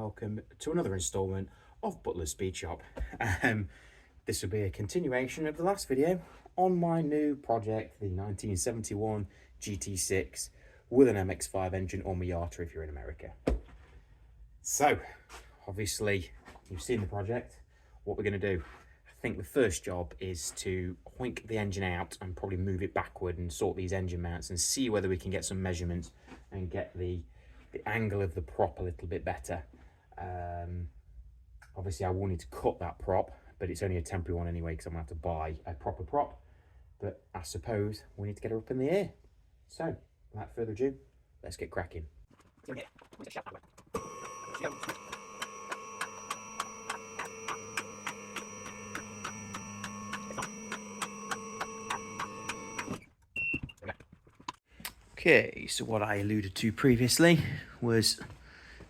welcome to another instalment of Butler's Speed Shop. This will be a continuation of the last video on my new project, the 1971 GT6 with an MX5 engine, or Miata if you're in America. So, obviously, you've seen the project. What we're going to do, I think the first job is to hoink the engine out and probably move it backward and sort these engine mounts and see whether we can get some measurements and get the angle of the prop a little bit better. Obviously I will need to cut that prop, but it's only a temporary one anyway because I'm going to have to buy a proper prop. But I suppose we need to get her up in the air. So, without further ado, let's get cracking. Okay, so what I alluded to previously was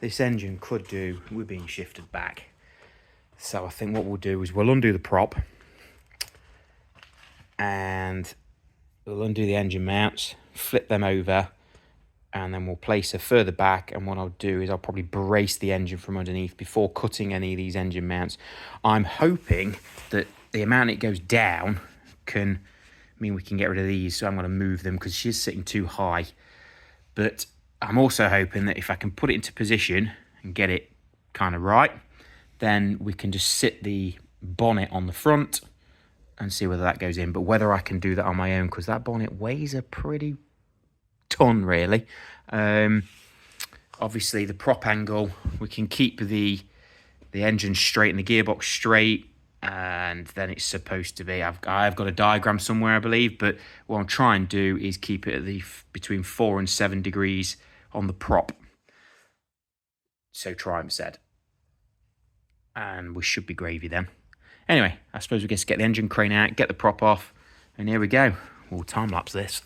this engine could do with being shifted back. So I think what we'll do is we'll undo the prop and we'll undo the engine mounts, flip them over, and then we'll place her further back. And what I'll do is I'll probably brace the engine from underneath before cutting any of these engine mounts. I'm hoping that the amount it goes down can mean we can get rid of these, so I'm going to move them because she's sitting too high. But I'm also hoping that if I can put it into position and get it kind of right, then we can just sit the bonnet on the front and see whether that goes in. But whether I can do that on my own, because that bonnet weighs a pretty ton really. Obviously the prop angle, we can keep the engine straight and the gearbox straight, and then it's supposed to be, I've got a diagram somewhere I believe, but what I'll try and do is keep it at between 4 and 7 degrees on the prop, so Triumph said, and we should be gravy then. Anyway, I suppose we just get the engine crane out, get the prop off, and here we go. We'll time lapse this.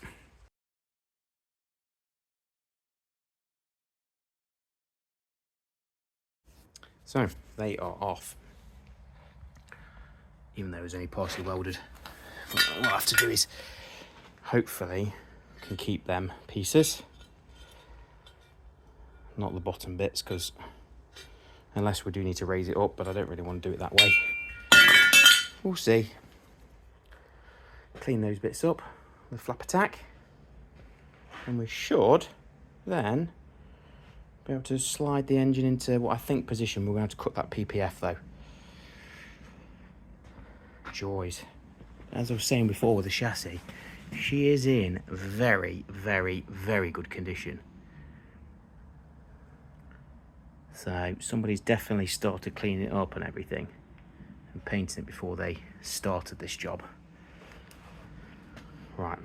So they are off, even though it's only partially welded. What I'll have to do is hopefully can keep them pieces, not the bottom bits, because unless we do need to raise it up, but I don't really want to do it that way. We'll see. Clean those bits up with flap attack, and we should then be able to slide the engine into what I think position. We're going to have to cut that PPF though. Joys. As I was saying before with the chassis, she is in very, very, very good condition. So somebody's definitely started cleaning it up and everything and painting it before they started this job. Right,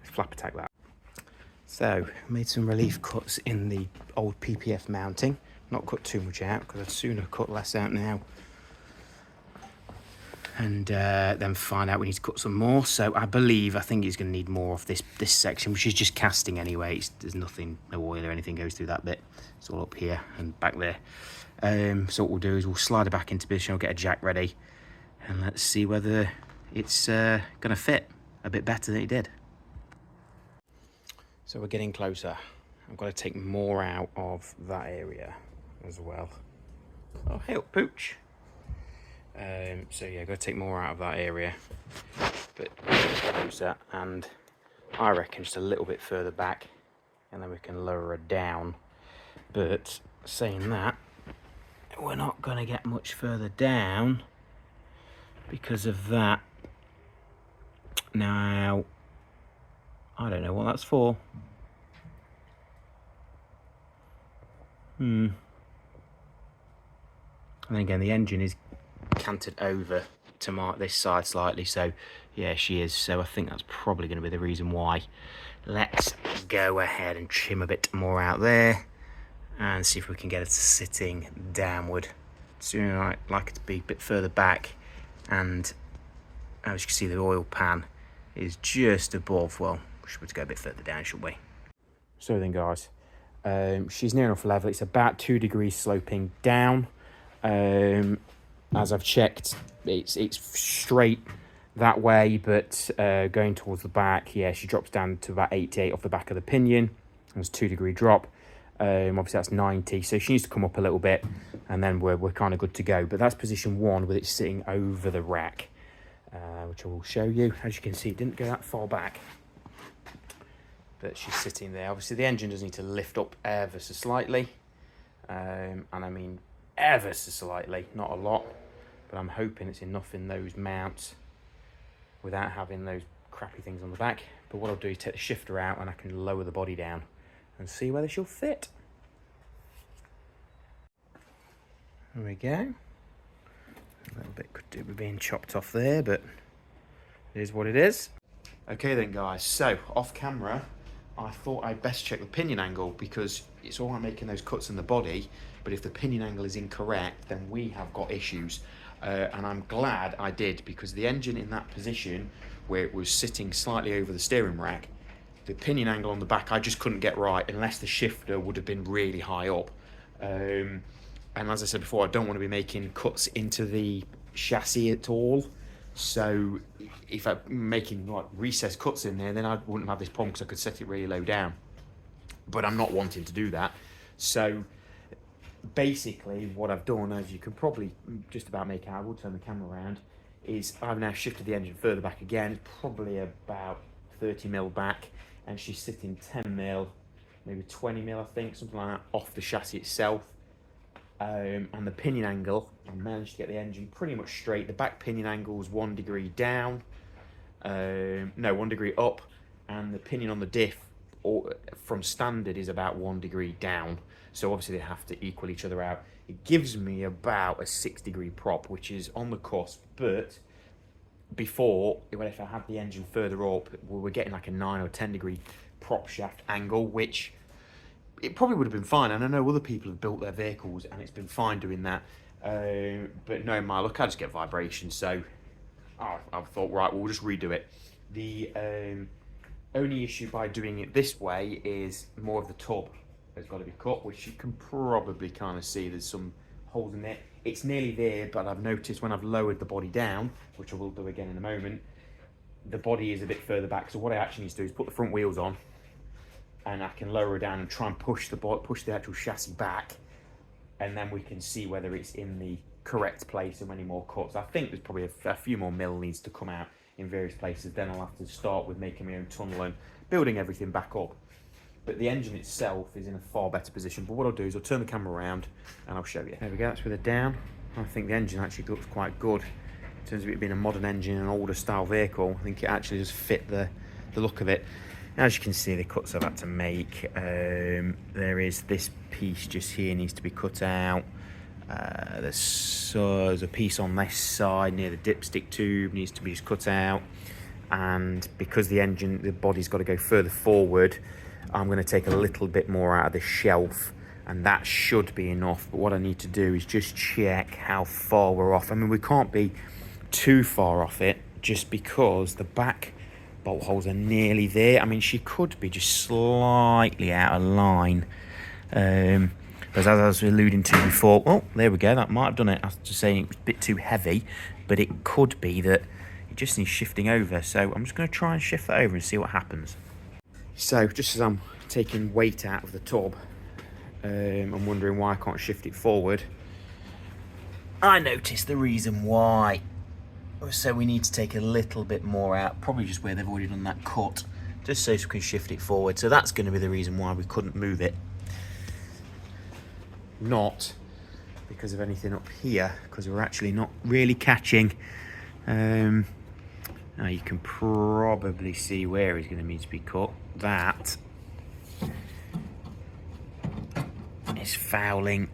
let's flap attack that. So, made some relief cuts in the old PPF mounting. Not cut too much out because I'd sooner cut less out now. And then find out we need to cut some more. So I think he's going to need more of this section, which is just casting anyway. There's nothing, no oil or anything goes through that bit. It's all up here and back there. So what we'll do is we'll slide it back into position. I'll get a jack ready, and let's see whether it's going to fit a bit better than it did. So we're getting closer. I've got to take more out of that area as well. Oh, hey up, Pooch. So yeah, got to take more out of that area, but closer, and I reckon just a little bit further back, and then we can lower her down. But saying that, we're not going to get much further down because of that. Now, I don't know what that's for. And then again, the engine is canted over to mark this side slightly, so yeah, she is. So I think that's probably going to be the reason why. Let's go ahead and trim a bit more out there and see if we can get it sitting downward. Soon I'd like it to be a bit further back, and as you can see, the oil pan is just above. Well, we should go a bit further down, shouldn't we? So then guys, she's near enough level. It's about 2 degrees sloping down. As I've checked, it's straight that way, but going towards the back, yeah, she drops down to about 88 off the back of the pinion. There's a 2 degree drop. Obviously that's 90, so she needs to come up a little bit. and then we're kind of good to go. But that's position 1 with it sitting over the rack, which I will show you. As you can see, it didn't go that far back, but she's sitting there. Obviously the engine does need to lift up ever so slightly, and I mean ever so slightly, not a lot, but I'm hoping it's enough in those mounts without having those crappy things on the back. But what I'll do is take the shifter out and I can lower the body down and see whether she'll fit. There we go. A little bit could do with being chopped off there, but it is what it is. Okay then guys, so off camera I thought I'd best check the pinion angle, because it's all right making those cuts in the body, but if the pinion angle is incorrect then we have got issues. And I'm glad I did, because the engine in that position where it was sitting slightly over the steering rack, the pinion angle on the back I just couldn't get right unless the shifter would have been really high up. And as I said before, I don't want to be making cuts into the chassis at all. So if I'm making like recessed cuts in there, then I wouldn't have this problem because I could set it really low down. But I'm not wanting to do that. So basically what I've done, as you can probably just about make out, I will turn the camera around, is I've now shifted the engine further back again, probably about 30 mil back, and she's sitting 10 mil, maybe 20 mil I think, something like that, off the chassis itself. And the pinion angle, I managed to get the engine pretty much straight. The back pinion angle is 1 degree down, no, 1 degree up, and the pinion on the diff from standard is about 1 degree down. So obviously they have to equal each other out. It gives me about a 6 degree prop, which is on the cusp, but before, if I had the engine further up, we were getting like a 9 or 10 degree prop shaft angle, which it probably would have been fine. And I know other people have built their vehicles and it's been fine doing that. But no, my luck, I just get vibration. So I thought, right, we'll just redo it. The only issue by doing it this way is more of the tub has got to be cut, which you can probably kind of see there's some holes in it. It's nearly there, but I've noticed when I've lowered the body down, which I will do again in a moment, the body is a bit further back. So what I actually need to do is put the front wheels on, and I can lower it down and try and push the actual chassis back, and then we can see whether it's in the correct place and any more cuts. I think there's probably a few more mil needs to come out in various places. Then I'll have to start with making my own tunnel and building everything back up. But the engine itself is in a far better position. But what I'll do is I'll turn the camera around and I'll show you. There we go, that's with it down. I think the engine actually looks quite good. In terms of it being a modern engine and an older style vehicle, I think it actually just fit the look of it. As you can see, the cuts I've had to make, there is this piece just here needs to be cut out. There's a piece on this side near the dipstick tube needs to be just cut out. And because the body's got to go further forward, I'm going to take a little bit more out of the shelf, and that should be enough. But what I need to do is just check how far we're off. I mean, we can't be too far off it, just because the back bolt holes are nearly there. I mean, she could be just slightly out of line. But as I was alluding to before, oh, there we go, that might have done it. I was just saying it was a bit too heavy, but it could be that it just needs shifting over. So I'm just going to try and shift that over and see what happens. So just as I'm taking weight out of the tub, I'm wondering why I can't shift it forward. I noticed the reason why. So we need to take a little bit more out, probably just where they've already done that cut, just so we can shift it forward. So that's going to be the reason why we couldn't move it. Not because of anything up here, because we're actually not really catching. Now you can probably see where it's going to need to be cut. That is fouling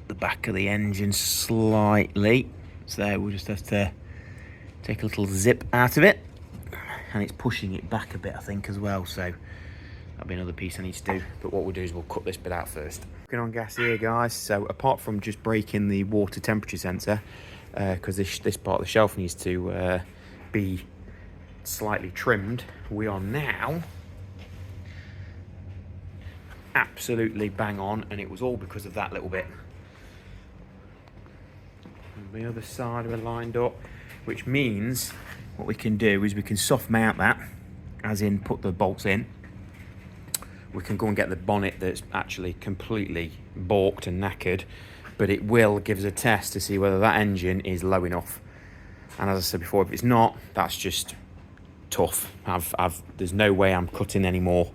the back of the engine slightly. So we'll just have to take a little zip out of it. And it's pushing it back a bit, I think, as well. So that'll be another piece I need to do. But what we'll do is we'll cut this bit out first. Working on gas here, guys. So apart from just breaking the water temperature sensor, because this part of the shelf needs to be slightly trimmed, we are now absolutely bang on, and it was all because of that little bit. And the other side we're lined up, which means what we can do is we can soft mount that, as in put the bolts in. We can go and get the bonnet that's actually completely balked and knackered, but it will give us a test to see whether that engine is low enough. And as I said before, if it's not, that's just tough. There's no way I'm cutting anymore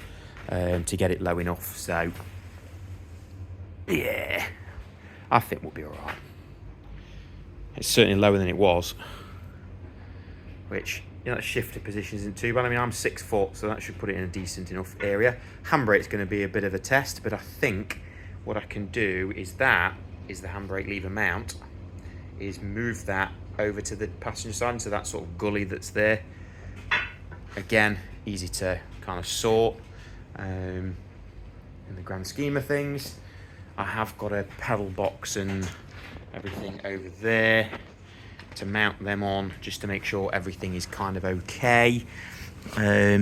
to get it low enough. So yeah, I think we'll be all right. It's certainly lower than it was, which, you know, that shifter position isn't too bad. I mean, I'm 6 foot, so that should put it in a decent enough area. Handbrake's going to be a bit of a test, but I think what I can do is the handbrake lever mount, is move that over to the passenger side, into that sort of gully that's there. Again, easy to kind of sort in the grand scheme of things. I have got a pedal box and everything over there to mount them on, just to make sure everything is kind of okay.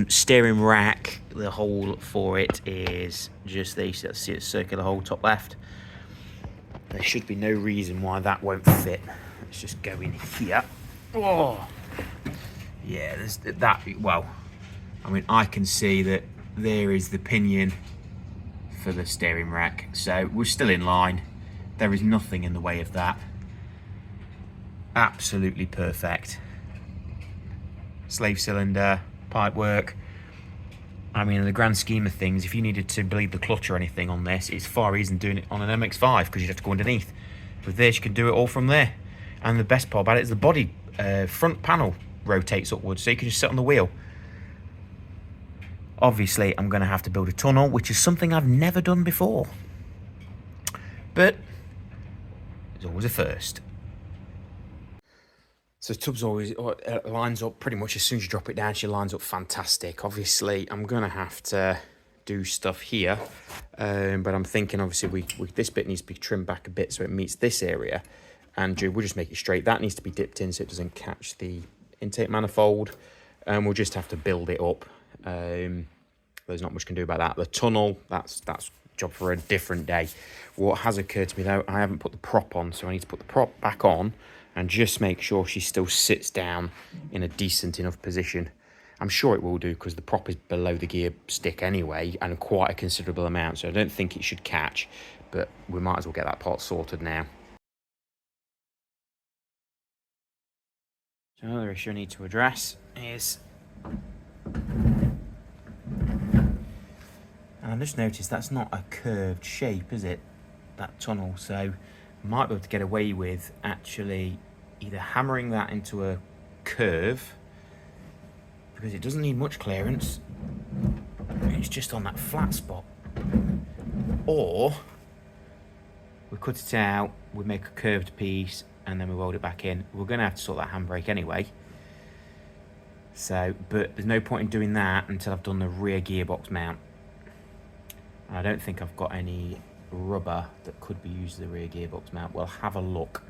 Steering rack, the hole for it is just there. You see it's circular hole top left. There should be no reason why that won't fit. Let's just go in here. Oh, yeah, there's that. Well, I mean, I can see that there is the pinion for the steering rack, so we're still in line. There is nothing in the way of that. Absolutely perfect. Slave cylinder, pipe work. I mean, in the grand scheme of things, if you needed to bleed the clutch or anything on this, it's far easier than doing it on an MX5, because you'd have to go underneath. With this, you can do it all from there. And the best part about it is the body front panel rotates upwards, so you can just sit on the wheel. Obviously, I'm going to have to build a tunnel, which is something I've never done before. But there's always a first. So tub's always lines up pretty much as soon as you drop it down. She lines up fantastic. Obviously, I'm going to have to do stuff here. But I'm thinking, obviously, this bit needs to be trimmed back a bit so it meets this area. And we'll just make it straight. That needs to be dipped in so it doesn't catch the intake manifold. And we'll just have to build it up. There's not much can do about that. The tunnel, that's a job for a different day. What has occurred to me, though, I haven't put the prop on, so I need to put the prop back on and just make sure she still sits down in a decent enough position. I'm sure it will do, because the prop is below the gear stick anyway, and quite a considerable amount, so I don't think it should catch, but we might as well get that part sorted now. So another issue I need to address is, and I just noticed that's not a curved shape, is it? That tunnel, so I might be able to get away with actually either hammering that into a curve, because it doesn't need much clearance, it's just on that flat spot, or we cut it out, we make a curved piece, and then we weld it back in. We're going to have to sort that handbrake anyway, so, but there's no point in doing that until I've done the rear gearbox mount. And I don't think I've got any rubber that could be used as a rear gearbox mount. We'll have a look.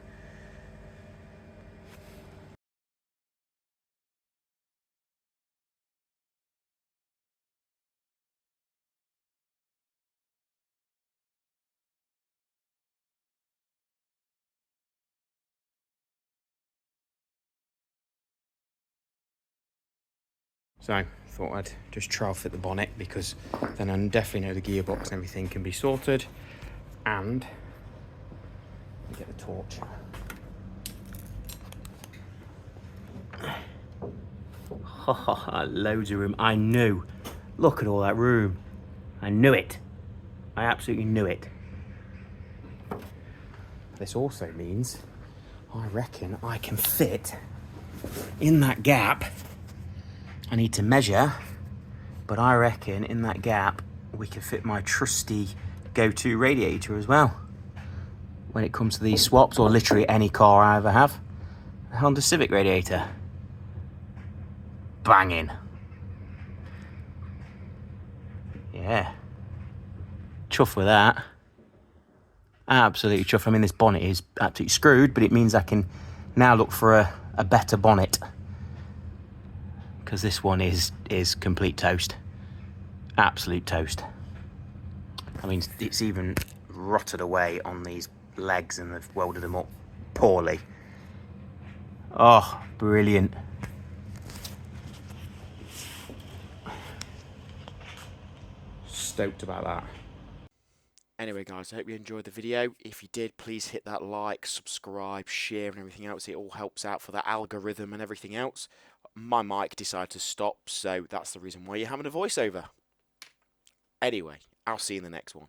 So, thought I'd just trial fit the bonnet, because then I definitely know the gearbox and everything can be sorted. And get the torch. Loads of room. I knew. Look at all that room. I knew it. I absolutely knew it. This also means I reckon I can fit in that gap. I need to measure, but I reckon in that gap we can fit my trusty go-to radiator as well. When it comes to these swaps, or literally any car I ever have, a Honda Civic radiator. Banging. Yeah. Chuff with that. Absolutely chuff. I mean, this bonnet is absolutely screwed, but it means I can now look for a better bonnet, because this one is complete toast. Absolute toast. I mean, it's even rotted away on these legs, and they've welded them up poorly. Oh, brilliant. Stoked about that. Anyway, guys, I hope you enjoyed the video. If you did, please hit that like, subscribe, share, and everything else. It all helps out for the algorithm and everything else. My mic decided to stop, so that's the reason why you're having a voiceover. Anyway, I'll see you in the next one.